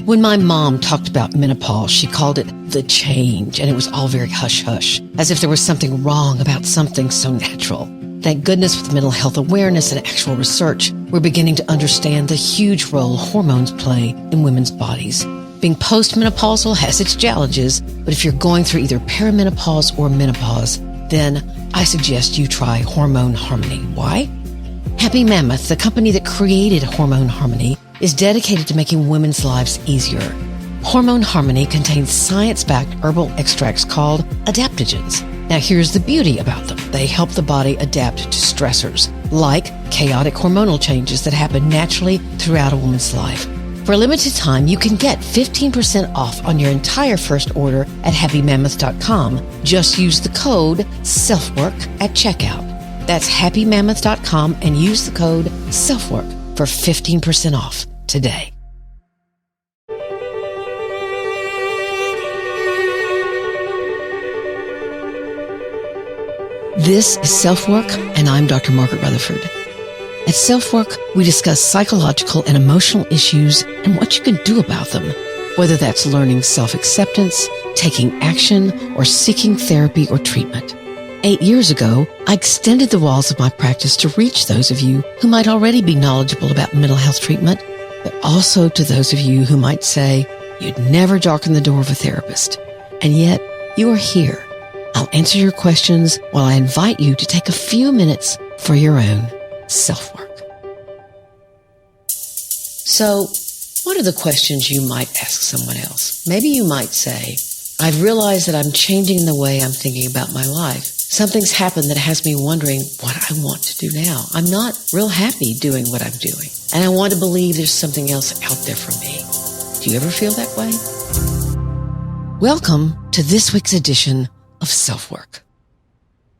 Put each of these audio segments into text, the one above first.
When my mom talked about menopause, she called it the change, and it was all very hush-hush, as if there was something wrong about something so natural. Thank goodness with mental health awareness and actual research, we're beginning to understand the huge role hormones play in women's bodies. Being postmenopausal has its challenges, but if you're going through either perimenopause or menopause, then I suggest you try Hormone Harmony. Why? Happy Mammoth, the company that created Hormone Harmony, is dedicated to making women's lives easier. Hormone Harmony contains science-backed herbal extracts called adaptogens. Now here's the beauty about them. They help the body adapt to stressors, like chaotic hormonal changes that happen naturally throughout a woman's life. For a limited time, you can get 15% off on your entire first order at happymammoth.com. Just use the code SelfWork at checkout. That's happymammoth.com and use the code SelfWork for 15% off today. This is SelfWork, and I'm Dr. Margaret Rutherford. At SelfWork, we discuss psychological and emotional issues and what you can do about them, whether that's learning self-acceptance, taking action, or seeking therapy or treatment. 8 years ago, I extended the walls of my practice to reach those of you who might already be knowledgeable about mental health treatment, but also to those of you who might say you'd never darken the door of a therapist. And yet, you are here. I'll answer your questions while I invite you to take a few minutes for your own self-work. So, what are the questions you might ask someone else? Maybe you might say, I've realized that I'm changing the way I'm thinking about my life. Something's happened that has me wondering what I want to do now. I'm not real happy doing what I'm doing, and I want to believe there's something else out there for me. Do you ever feel that way? Welcome to this week's edition of SelfWork.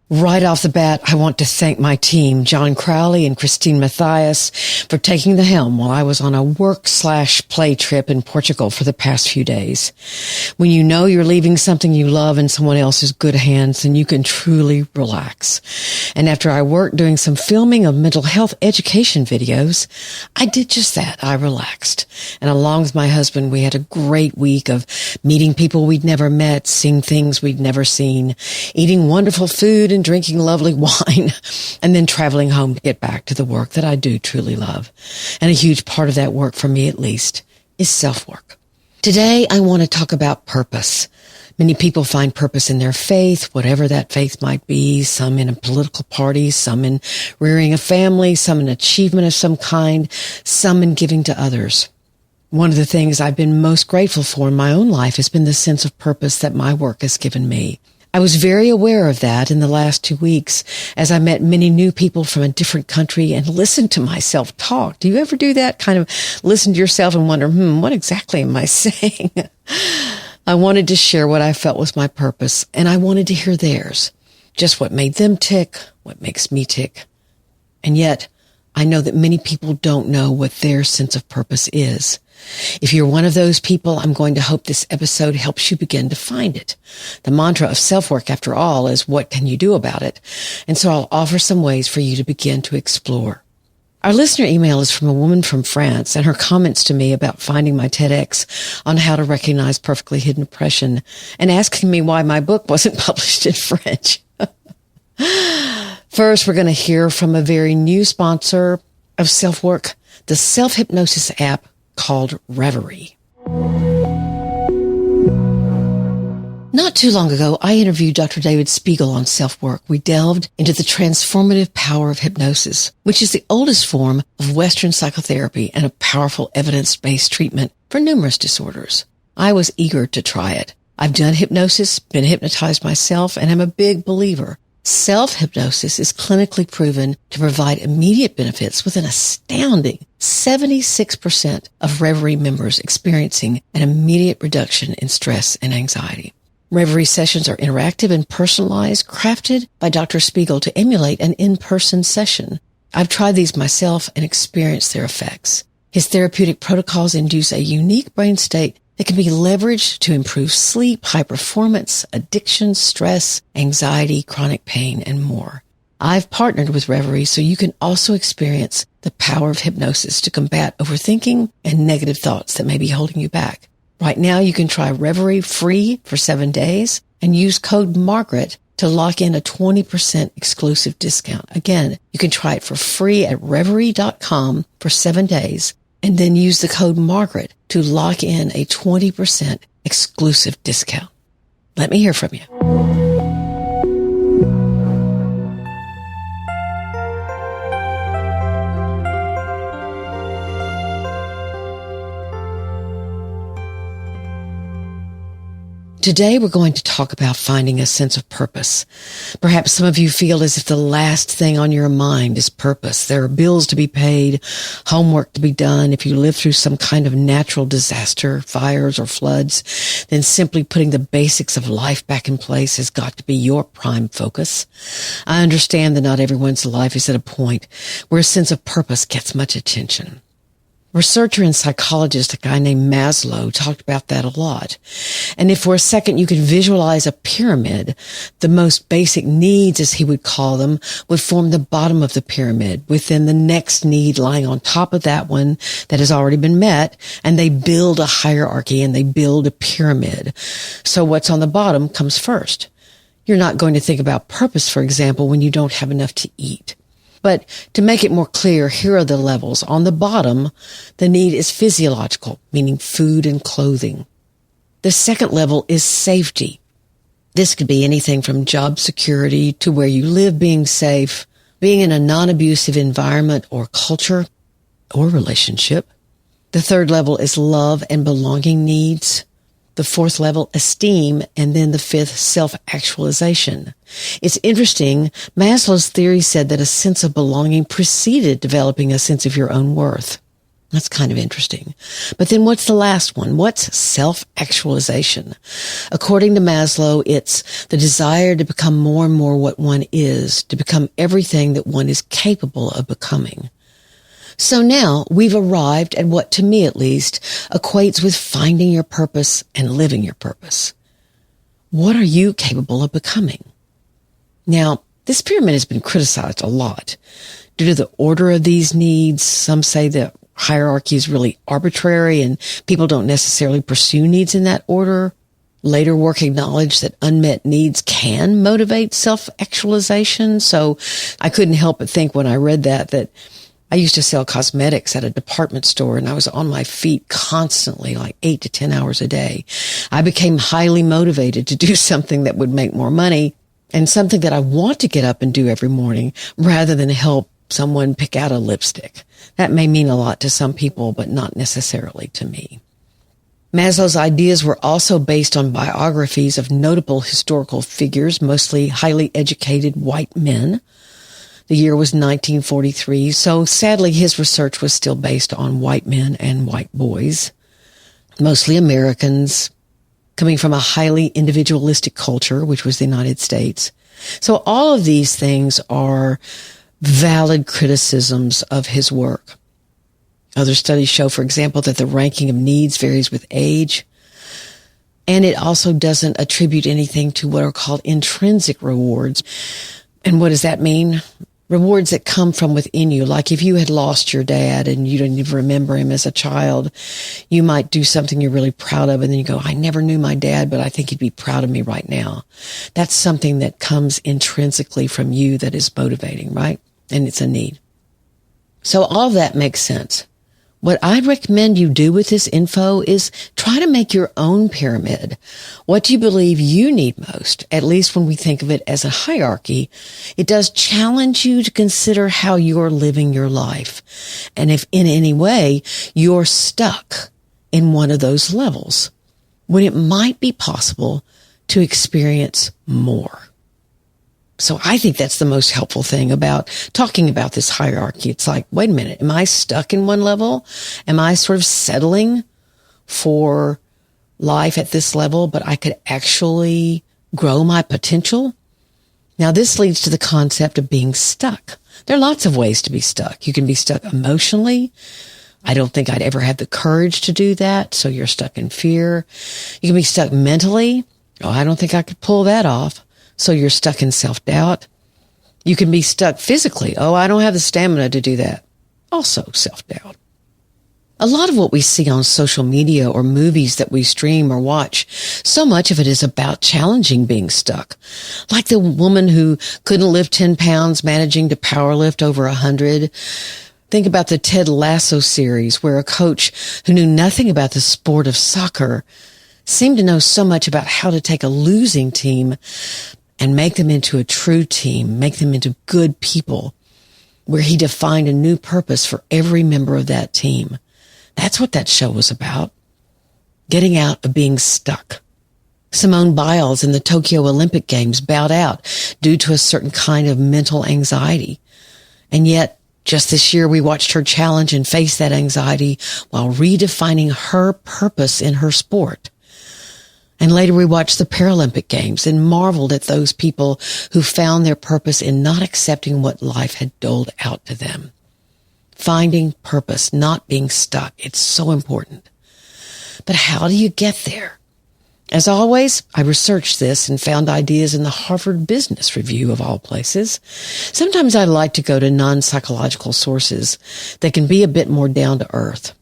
Right off the bat, I want to thank my team, John Crowley and Christine Matthias, for taking the helm while I was on a work/play trip in Portugal for the past few days. When you know you're leaving something you love in someone else's good hands, then you can truly relax. And after I worked doing some filming of mental health education videos, I did just that. I relaxed. And along with my husband, we had a great week of meeting people we'd never met, seeing things we'd never seen, eating wonderful food, and drinking lovely wine, and then traveling home to get back to the work that I do truly love. And a huge part of that work, for me at least, is self-work. Today, I want to talk about purpose. Many people find purpose in their faith, whatever that faith might be, some in a political party, some in rearing a family, some in achievement of some kind, some in giving to others. One of the things I've been most grateful for in my own life has been the sense of purpose that my work has given me. I was very aware of that in the last 2 weeks as I met many new people from a different country and listened to myself talk. Do you ever do that? Kind of listen to yourself and wonder, what exactly am I saying? I wanted to share what I felt was my purpose, and I wanted to hear theirs. Just what made them tick, what makes me tick. And yet, I know that many people don't know what their sense of purpose is. If you're one of those people, I'm going to hope this episode helps you begin to find it. The mantra of self-work, after all, is what can you do about it? And so I'll offer some ways for you to begin to explore. Our listener email is from a woman from France, and her comments to me about finding my TEDx on how to recognize perfectly hidden depression and asking me why my book wasn't published in French. First, we're going to hear from a very new sponsor of self-work, the self-hypnosis app called Reverie. Not too long ago, I interviewed Dr. David Spiegel on self-work. We delved into the transformative power of hypnosis, which is the oldest form of Western psychotherapy and a powerful evidence-based treatment for numerous disorders. I was eager to try it. I've done hypnosis, been hypnotized myself, and I'm a big believer. Self-hypnosis is clinically proven to provide immediate benefits with an astounding 76% of Reverie members experiencing an immediate reduction in stress and anxiety. Reverie sessions are interactive and personalized, crafted by Dr. Spiegel to emulate an in-person session. I've tried these myself and experienced their effects. His therapeutic protocols induce a unique brain state that can be leveraged to improve sleep, high performance, addiction, stress, anxiety, chronic pain, and more. I've partnered with Reverie so you can also experience the power of hypnosis to combat overthinking and negative thoughts that may be holding you back. Right now, you can try Reverie free for 7 days and use code Margaret to lock in a 20% exclusive discount. Again, you can try it for free at Reverie.com for 7 days and then use the code Margaret to lock in a 20% exclusive discount. Let me hear from you. Today, we're going to talk about finding a sense of purpose. Perhaps some of you feel as if the last thing on your mind is purpose. There are bills to be paid, homework to be done. If you live through some kind of natural disaster, fires or floods, then simply putting the basics of life back in place has got to be your prime focus. I understand that not everyone's life is at a point where a sense of purpose gets much attention. Researcher and psychologist, a guy named Maslow, talked about that a lot. And if for a second you could visualize a pyramid, the most basic needs, as he would call them, would form the bottom of the pyramid, with then the next need lying on top of that one that has already been met, and they build a hierarchy and they build a pyramid. So what's on the bottom comes first. You're not going to think about purpose, for example, when you don't have enough to eat. But to make it more clear, here are the levels. On the bottom, the need is physiological, meaning food and clothing. The second level is safety. This could be anything from job security to where you live being safe, being in a non-abusive environment or culture or relationship. The third level is love and belonging needs. The fourth level, esteem, and then the fifth, self-actualization. It's interesting, Maslow's theory said that a sense of belonging preceded developing a sense of your own worth. That's kind of interesting. But then what's the last one? What's self-actualization? According to Maslow, it's the desire to become more and more what one is, to become everything that one is capable of becoming. So now we've arrived at what, to me at least, equates with finding your purpose and living your purpose. What are you capable of becoming? Now, this pyramid has been criticized a lot due to the order of these needs. Some say the hierarchy is really arbitrary and people don't necessarily pursue needs in that order. Later work acknowledged that unmet needs can motivate self-actualization. So I couldn't help but think when I read that I used to sell cosmetics at a department store and I was on my feet constantly, like 8 to 10 hours a day. I became highly motivated to do something that would make more money and something that I want to get up and do every morning rather than help someone pick out a lipstick. That may mean a lot to some people, but not necessarily to me. Maslow's ideas were also based on biographies of notable historical figures, mostly highly educated white men. The year was 1943, so sadly his research was still based on white men and white boys, mostly Americans, coming from a highly individualistic culture, which was the United States. So all of these things are valid criticisms of his work. Other studies show, for example, that the ranking of needs varies with age, and it also doesn't attribute anything to what are called intrinsic rewards. And what does that mean? Rewards that come from within you. Like if you had lost your dad and you didn't even remember him as a child, you might do something you're really proud of and then you go, I never knew my dad, but I think he'd be proud of me right now. That's something that comes intrinsically from you that is motivating, right? And it's a need. So all of that makes sense. What I'd recommend you do with this info is try to make your own pyramid. What do you believe you need most? At least when we think of it as a hierarchy, it does challenge you to consider how you're living your life. And if in any way you're stuck in one of those levels, when it might be possible to experience more. So I think that's the most helpful thing about talking about this hierarchy. It's like, wait a minute, am I stuck in one level? Am I sort of settling for life at this level, but I could actually grow my potential? Now, this leads to the concept of being stuck. There are lots of ways to be stuck. You can be stuck emotionally. I don't think I'd ever have the courage to do that, so you're stuck in fear. You can be stuck mentally. Oh, I don't think I could pull that off. So you're stuck in self-doubt. You can be stuck physically. Oh, I don't have the stamina to do that. Also self-doubt. A lot of what we see on social media or movies that we stream or watch, so much of it is about challenging being stuck. Like the woman who couldn't lift 10 pounds managing to power lift over 100. Think about the Ted Lasso series where a coach who knew nothing about the sport of soccer seemed to know so much about how to take a losing team and make them into a true team, make them into good people, where he defined a new purpose for every member of that team. That's what that show was about. Getting out of being stuck. Simone Biles in the Tokyo Olympic Games bowed out due to a certain kind of mental anxiety. And yet, just this year, we watched her challenge and face that anxiety while redefining her purpose in her sport. And later we watched the Paralympic Games and marveled at those people who found their purpose in not accepting what life had doled out to them. Finding purpose, not being stuck. It's so important. But how do you get there? As always, I researched this and found ideas in the Harvard Business Review of all places. Sometimes I like to go to non-psychological sources that can be a bit more down to earth.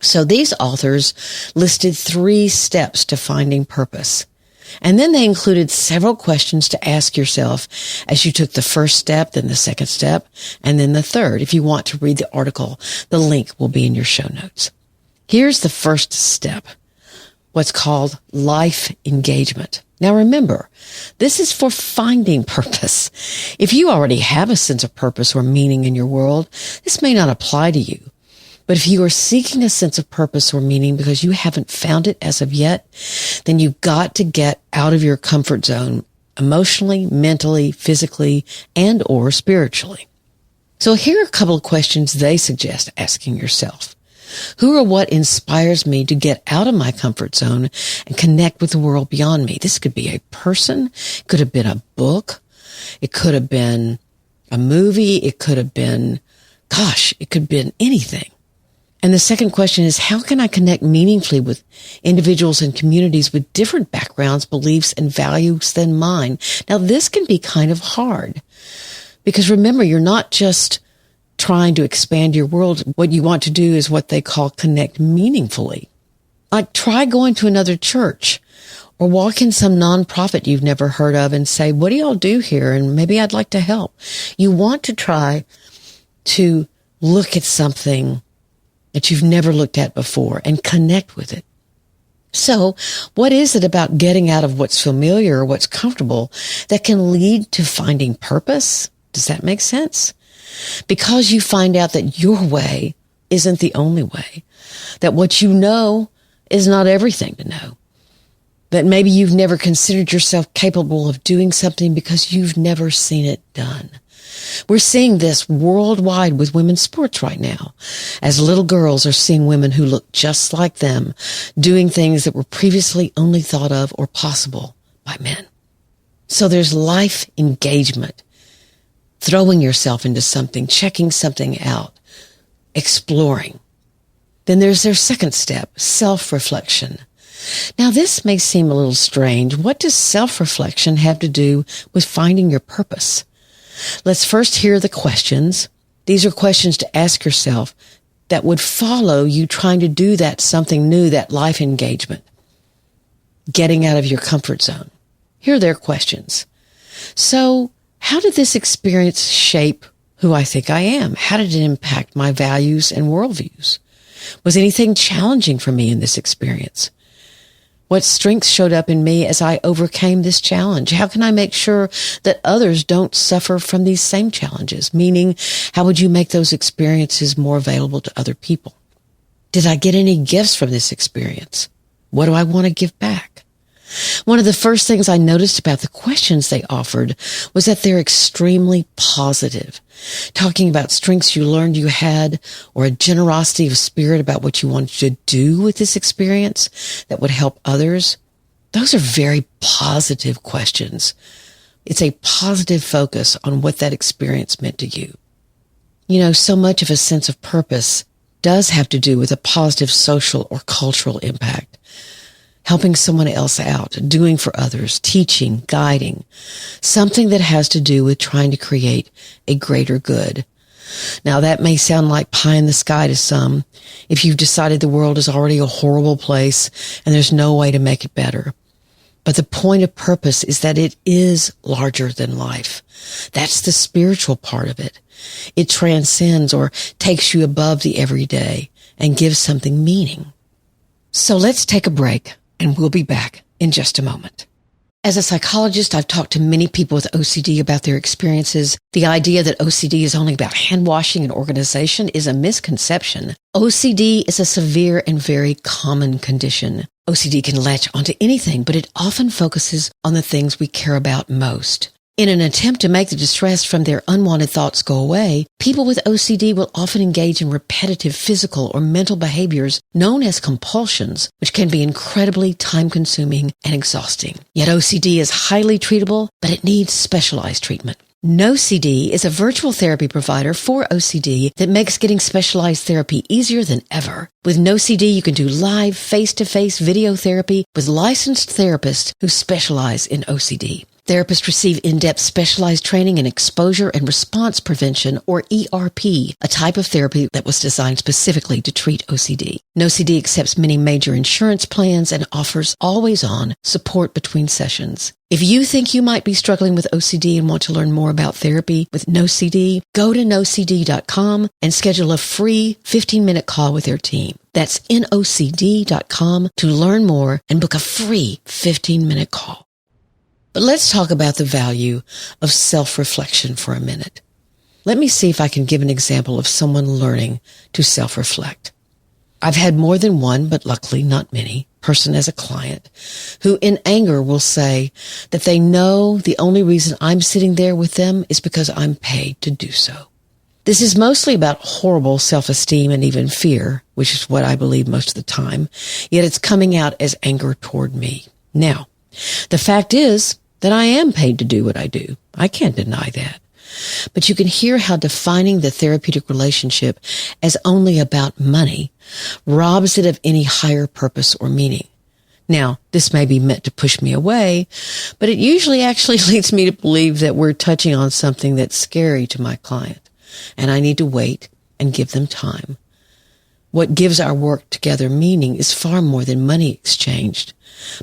So these authors listed 3 steps to finding purpose. And then they included several questions to ask yourself as you took the first step, then the second step, and then the third. If you want to read the article, the link will be in your show notes. Here's the first step, what's called life engagement. Now remember, this is for finding purpose. If you already have a sense of purpose or meaning in your world, this may not apply to you. But if you are seeking a sense of purpose or meaning because you haven't found it as of yet, then you've got to get out of your comfort zone emotionally, mentally, physically, and or spiritually. So here are a couple of questions they suggest asking yourself. Who or what inspires me to get out of my comfort zone and connect with the world beyond me? This could be a person, it could have been a book, it could have been a movie, it could have been, it could have been anything. And the second question is, how can I connect meaningfully with individuals and communities with different backgrounds, beliefs, and values than mine? Now, this can be kind of hard because remember, you're not just trying to expand your world. What you want to do is what they call connect meaningfully. Like try going to another church or walk in some nonprofit you've never heard of and say, what do y'all do here? And maybe I'd like to help. You want to try to look at something that you've never looked at before and connect with it. So what is it about getting out of what's familiar or what's comfortable that can lead to finding purpose? Does that make sense? Because you find out that your way isn't the only way, that what you know is not everything to know, that maybe you've never considered yourself capable of doing something because you've never seen it done. We're seeing this worldwide with women's sports right now, as little girls are seeing women who look just like them doing things that were previously only thought of or possible by men. So there's life engagement, throwing yourself into something, checking something out, exploring. Then there's their second step, self-reflection. Now, this may seem a little strange. What does self-reflection have to do with finding your purpose? Let's first hear the questions. These are questions to ask yourself that would follow you trying to do that something new, that life engagement, getting out of your comfort zone. Here are their questions. So, how did this experience shape who I think I am? How did it impact my values and worldviews? Was anything challenging for me in this experience? What strengths showed up in me as I overcame this challenge? How can I make sure that others don't suffer from these same challenges? Meaning, how would you make those experiences more available to other people? Did I get any gifts from this experience? What do I want to give back? One of the first things I noticed about the questions they offered was that they're extremely positive, talking about strengths you learned you had or a generosity of spirit about what you wanted to do with this experience that would help others. Those are very positive questions. It's a positive focus on what that experience meant to you. You know, so much of a sense of purpose does have to do with a positive social or cultural impact. helping someone else out, doing for others, teaching, guiding, something that has to do with trying to create a greater good. Now, that may sound like pie in the sky to some if you've decided the world is already a horrible place and there's no way to make it better. But the point of purpose is that it is larger than life. That's the spiritual part of it. It transcends or takes you above the everyday and gives something meaning. So let's take a break, and we'll be back in just a moment. As a psychologist, I've talked to many people with OCD about their experiences. The idea that OCD is only about hand washing and organization is a misconception. OCD is a severe and very common condition. OCD can latch onto anything, but it often focuses on the things we care about most. In an attempt to make the distress from their unwanted thoughts go away, people with OCD will often engage in repetitive physical or mental behaviors known as compulsions, which can be incredibly time-consuming and exhausting. Yet OCD is highly treatable, but it needs specialized treatment. NoCD is a virtual therapy provider for OCD that makes getting specialized therapy easier than ever. With NoCD, you can do live, face-to-face video therapy with licensed therapists who specialize in OCD. Therapists receive in-depth specialized training in exposure and response prevention, or ERP, a type of therapy that was designed specifically to treat OCD. NoCD accepts many major insurance plans and offers always-on support between sessions. If you think you might be struggling with OCD and want to learn more about therapy with NoCD, go to nocd.com and schedule a free 15-minute call with their team. That's nocd.com to learn more and book a free 15-minute call. But let's talk about the value of self-reflection for a minute. Let me see if I can give an example of someone learning to self-reflect. I've had more than one, but luckily not many, person as a client who in anger will say that they know the only reason I'm sitting there with them is because I'm paid to do so. This is mostly about horrible self-esteem and even fear, which is what I believe most of the time, yet it's coming out as anger toward me. Now, the fact is that I am paid to do what I do. I can't deny that. But you can hear how defining the therapeutic relationship as only about money robs it of any higher purpose or meaning. Now, this may be meant to push me away, but it usually actually leads me to believe that we're touching on something that's scary to my client, and I need to wait and give them time. What gives our work together meaning is far more than money exchanged.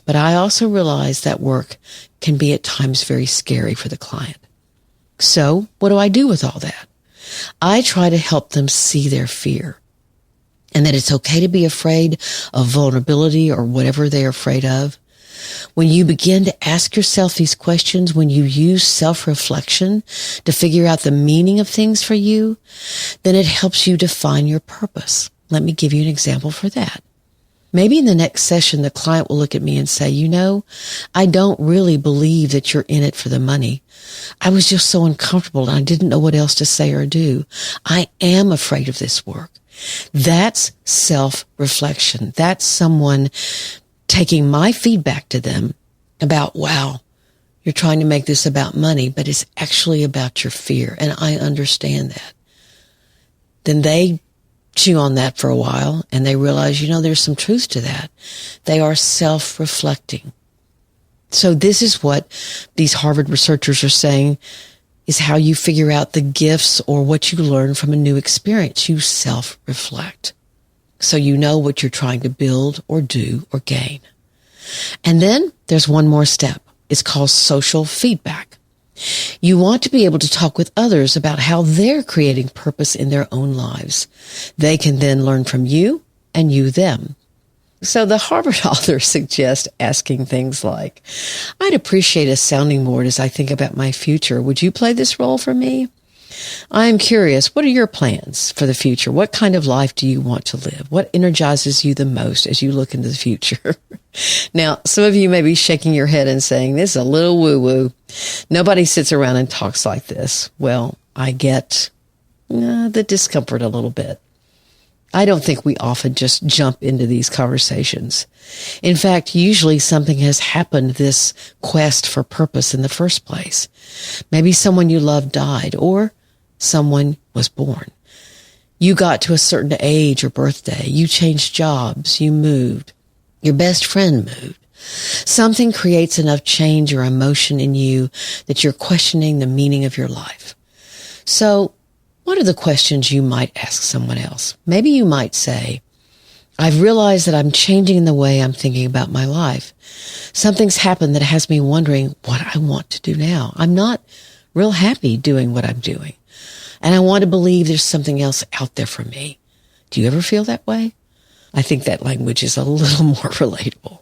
But I also realize that work can be at times very scary for the client. So what do I do with all that? I try to help them see their fear and that it's okay to be afraid of vulnerability or whatever they're afraid of. When you begin to ask yourself these questions, when you use self-reflection to figure out the meaning of things for you, then it helps you define your purpose. Let me give you an example for that. Maybe in the next session, the client will look at me and say, I don't really believe that you're in it for the money. I was just so uncomfortable and I didn't know what else to say or do. I am afraid of this work. That's self-reflection. That's someone taking my feedback to them about, wow, you're trying to make this about money, but it's actually about your fear. And I understand that. Then they chew on that for a while and they realize, there's some truth to that. They are self-reflecting. So this is what these Harvard researchers are saying is how you figure out the gifts or what you learn from a new experience. You self-reflect. So you know what you're trying to build or do or gain. And then there's one more step. It's called social feedback. You want to be able to talk with others about how they're creating purpose in their own lives. They can then learn from you and you them. So the Harvard author suggests asking things like, I'd appreciate a sounding board as I think about my future. Would you play this role for me? I am curious, what are your plans for the future? What kind of life do you want to live? What energizes you the most as you look into the future? Now, some of you may be shaking your head and saying, this is a little woo-woo. Nobody sits around and talks like this. Well, I get the discomfort a little bit. I don't think we often just jump into these conversations. In fact, usually something has happened, this quest for purpose in the first place. Maybe someone you love died or someone was born. You got to a certain age or birthday. You changed jobs. You moved. your best friend moved. Something creates enough change or emotion in you that you're questioning the meaning of your life. So, what are the questions you might ask someone else? Maybe you might say, I've realized that I'm changing the way I'm thinking about my life. Something's happened that has me wondering what I want to do now. I'm not real happy doing what I'm doing, and I want to believe there's something else out there for me. Do you ever feel that way? I think that language is a little more relatable.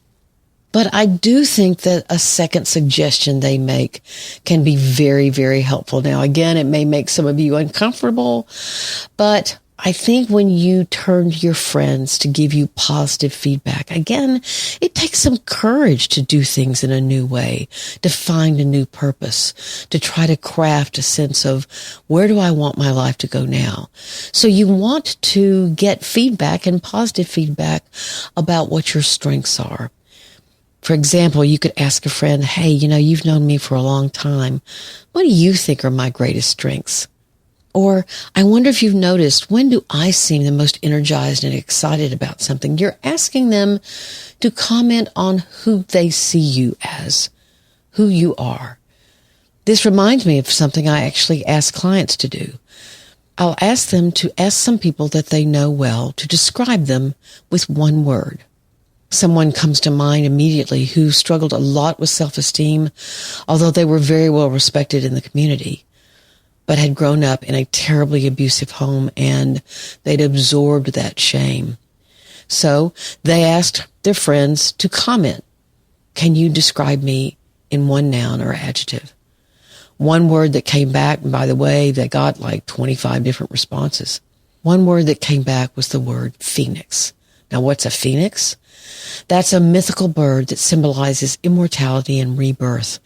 But I do think that a second suggestion they make can be very, very helpful. Now, again, it may make some of you uncomfortable, but I think when you turn to your friends to give you positive feedback, again, it takes some courage to do things in a new way, to find a new purpose, to try to craft a sense of where do I want my life to go now? So you want to get feedback and positive feedback about what your strengths are. For example, you could ask a friend, hey, you've known me for a long time. What do you think are my greatest strengths? Or, I wonder if you've noticed, when do I seem the most energized and excited about something? You're asking them to comment on who they see you as, who you are. This reminds me of something I actually ask clients to do. I'll ask them to ask some people that they know well to describe them with one word. Someone comes to mind immediately who struggled a lot with self-esteem, although they were very well respected in the community, but had grown up in a terribly abusive home and they'd absorbed that shame. So they asked their friends to comment. Can you describe me in one noun or adjective? One word that came back, and by the way, they got like 25 different responses. One word that came back was the word phoenix. Now, what's a phoenix? That's a mythical bird that symbolizes immortality and rebirth.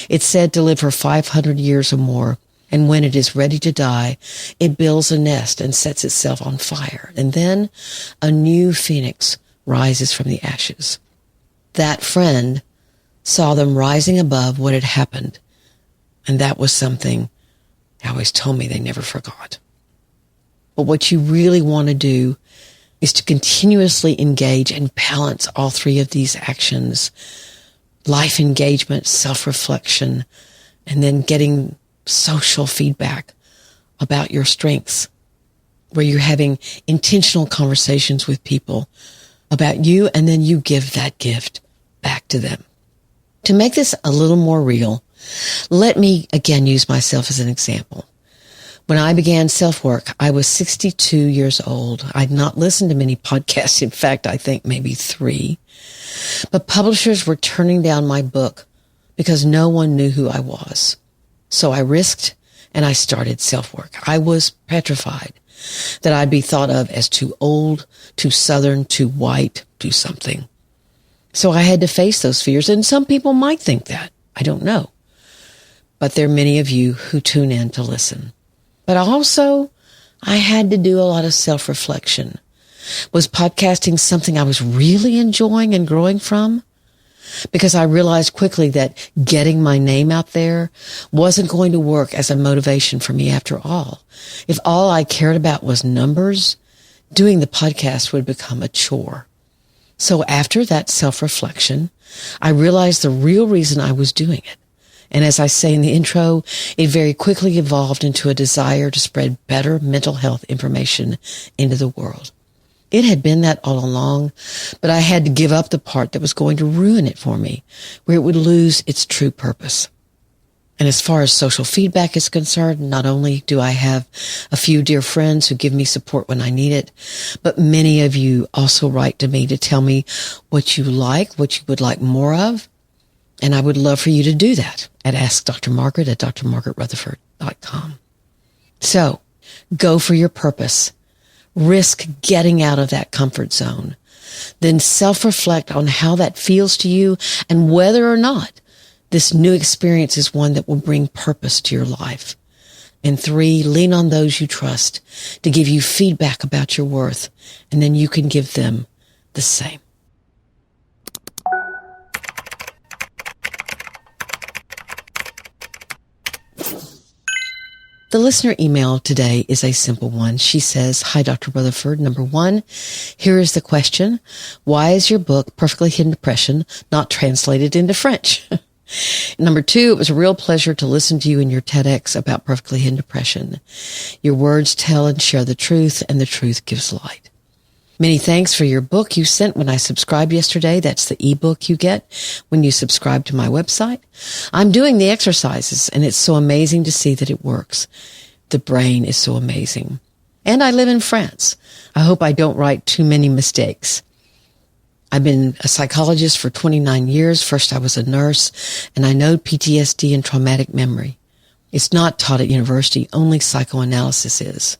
It's said to live for 500 years or more. And when it is ready to die, it builds a nest and sets itself on fire. And then a new phoenix rises from the ashes. That friend saw them rising above what had happened. And that was something they always told me they never forgot. But what you really want to do is to continuously engage and balance all three of these actions: life engagement, self-reflection, and then getting social feedback about your strengths, where you're having intentional conversations with people about you, and then you give that gift back to them. To make this a little more real, let me again use myself as an example. When I began SelfWork, I was 62 years old. I'd not listened to many podcasts. In fact, I think maybe 3. But publishers were turning down my book because no one knew who I was. So I risked and I started SelfWork. I was petrified that I'd be thought of as too old, too Southern, too white, too something. So I had to face those fears, and some people might think that. I don't know. But there are many of you who tune in to listen. But also, I had to do a lot of self-reflection. Was podcasting something I was really enjoying and growing from? Because I realized quickly that getting my name out there wasn't going to work as a motivation for me after all. If all I cared about was numbers, doing the podcast would become a chore. So after that self-reflection, I realized the real reason I was doing it. And as I say in the intro, it very quickly evolved into a desire to spread better mental health information into the world. It had been that all along, but I had to give up the part that was going to ruin it for me, where it would lose its true purpose. And as far as social feedback is concerned, not only do I have a few dear friends who give me support when I need it, but many of you also write to me to tell me what you like, what you would like more of. And I would love for you to do that at AskDrMargaret at drmargaretrutherford.com. So go for your purpose. Risk getting out of that comfort zone. Then self-reflect on how that feels to you and whether or not this new experience is one that will bring purpose to your life. And 3, lean on those you trust to give you feedback about your worth, and then you can give them the same. The listener email today is a simple one. She says, "Hi, Dr. Rutherford. Number one, here is the question. Why is your book, Perfectly Hidden Depression, not translated into French?" Number two, it was a real pleasure to listen to you in your TEDx about Perfectly Hidden Depression. Your words tell and share the truth, and the truth gives light. Many thanks for your book you sent when I subscribed yesterday. That's the ebook you get when you subscribe to my website. I'm doing the exercises, and it's so amazing to see that it works. The brain is so amazing. And I live in France. I hope I don't write too many mistakes. I've been a psychologist for 29 years. First, I was a nurse, and I know PTSD and traumatic memory. It's not taught at university. Only psychoanalysis is.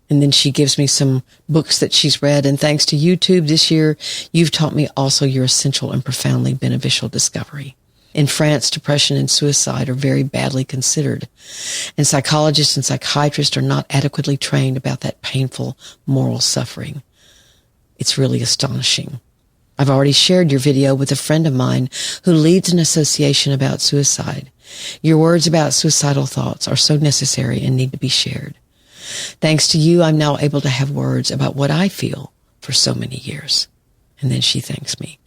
And then she gives me some books that she's read. And thanks to YouTube this year, you've taught me also your essential and profoundly beneficial discovery. In France, depression and suicide are very badly considered. And psychologists and psychiatrists are not adequately trained about that painful moral suffering. It's really astonishing. I've already shared your video with a friend of mine who leads an association about suicide. Your words about suicidal thoughts are so necessary and need to be shared. Thanks to you, I'm now able to have words about what I feel for so many years. And then she thanks me.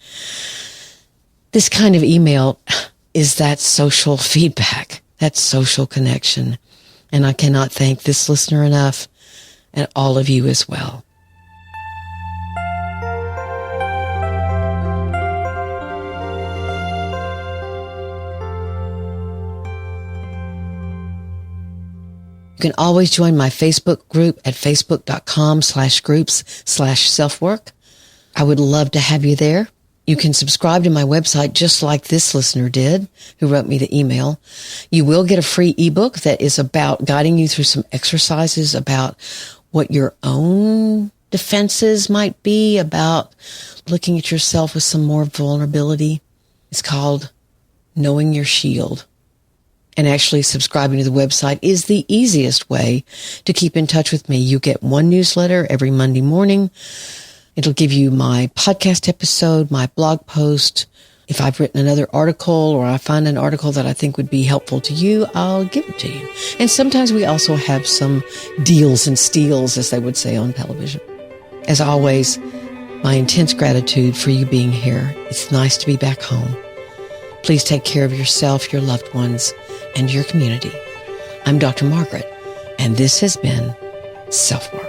This kind of email is that social feedback, that social connection. And I cannot thank this listener enough, and all of you as well. You can always join my Facebook group at facebook.com/groups/selfwork. I would love to have you there. You can subscribe to my website just like this listener did, who wrote me the email. You will get a free ebook that is about guiding you through some exercises about what your own defenses might be, about looking at yourself with some more vulnerability. It's called Knowing Your Shield. And actually subscribing to the website is the easiest way to keep in touch with me. You get one newsletter every Monday morning. It'll give you my podcast episode, my blog post. If I've written another article or I find an article that I think would be helpful to you, I'll give it to you. And sometimes we also have some deals and steals, as they would say on television. As always, my intense gratitude for you being here. It's nice to be back home. Please take care of yourself, your loved ones, and your community. I'm Dr. Margaret, and this has been SelfWork.